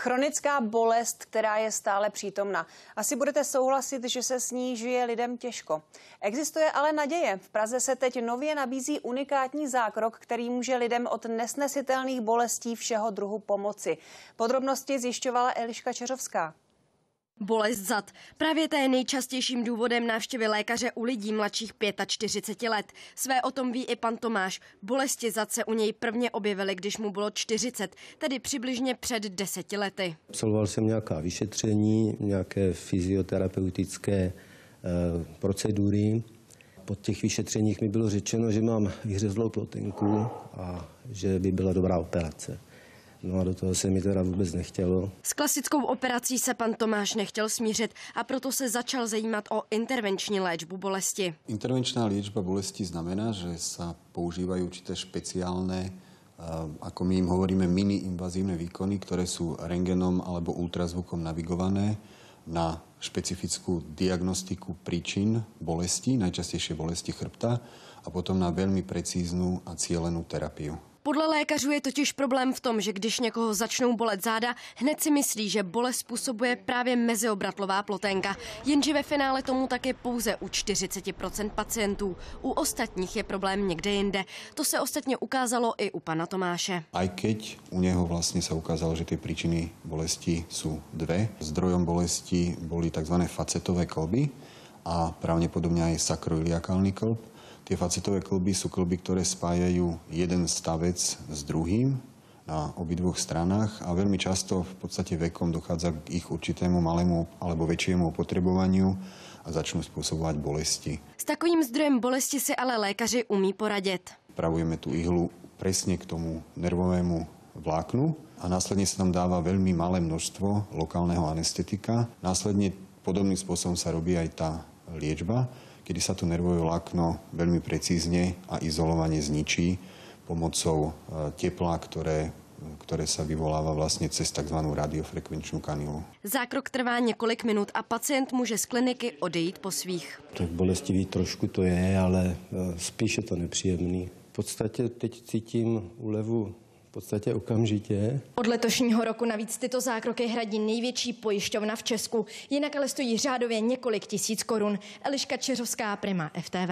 Chronická bolest, která je stále přítomna. Asi budete souhlasit, že se s ní žije lidem těžko. Existuje ale naděje. V Praze se teď nově nabízí unikátní zákrok, který může lidem od nesnesitelných bolestí všeho druhu pomoci. Podrobnosti zjišťovala Eliška Čeřovská. Bolest zad. Právě to je nejčastějším důvodem návštěvy lékaře u lidí mladších 45 let. Své o tom ví i pan Tomáš. Bolesti zad se u něj prvně objevily, když mu bylo 40, tedy přibližně před 10 lety. Absolvoval jsem nějaká vyšetření, nějaké fyzioterapeutické procedury. Po těch vyšetřeních mi bylo řečeno, že mám vyhřezlou plotenku a že by byla dobrá operace. No a do toho se mi teda vůbec nechtělo. S klasickou operací se pan Tomáš nechtěl smířit a proto se začal zajímat o intervenční léčbu bolesti. Intervenčná liečba bolesti znamená, že sa používajú určité špeciálne, ako my im hovoríme, mini-invazívne výkony, ktoré sú rentgenom alebo ultrazvukom navigované na špecifickú diagnostiku príčin bolesti, najčastejšie bolesti chrbta, a potom na veľmi precíznu a cielenú terapiu. Podle lékařů je totiž problém v tom, že když někoho začnou bolet záda, hned si myslí, že bolest způsobuje právě meziobratlová ploténka. Jenže ve finále tomu tak je pouze u 40% pacientů. U ostatních je problém někde jinde. To se ostatně ukázalo i u pana Tomáše. Aj keď u neho vlastne sa ukázalo, že tie príčiny bolesti sú dve. Zdrojom bolesti boli tzv. Facetové kĺby a pravdepodobne aj sakroiliakálny kĺb. Tie facetové kĺby sú kĺby, ktoré spájajú jeden stavec s druhým na obidvoch stranách a veľmi často v podstate vekom dochádza k ich určitému malému alebo väčšiemu opotrebovaniu a začnú spôsobovať bolesti. S takovým zdrojem bolesti si ale lékaři umí poradit. Pravujeme tú ihlu presne k tomu nervovému vláknu a následne sa tam dáva veľmi malé množstvo lokálneho anestetika. Následne podobným spôsobom sa robí aj tá liečba, kedy sa to nervové vlákno veľmi precízne a izolovane zničí pomocou tepla, ktoré sa vyvoláva vlastne cez tzv. Radiofrekvenčnú kanilu. Zákrok trvá několik minut a pacient může z kliniky odejít po svých. Tak bolestivý trošku to je, ale spíše to nepříjemný. V podstatě teď cítím úlevu v podstatě okamžitě. Od letošního roku navíc tyto zákroky hradí největší pojišťovna v Česku. Jinak ale stojí řádově několik tisíc korun. Eliška Čeřovská, Prima FTV.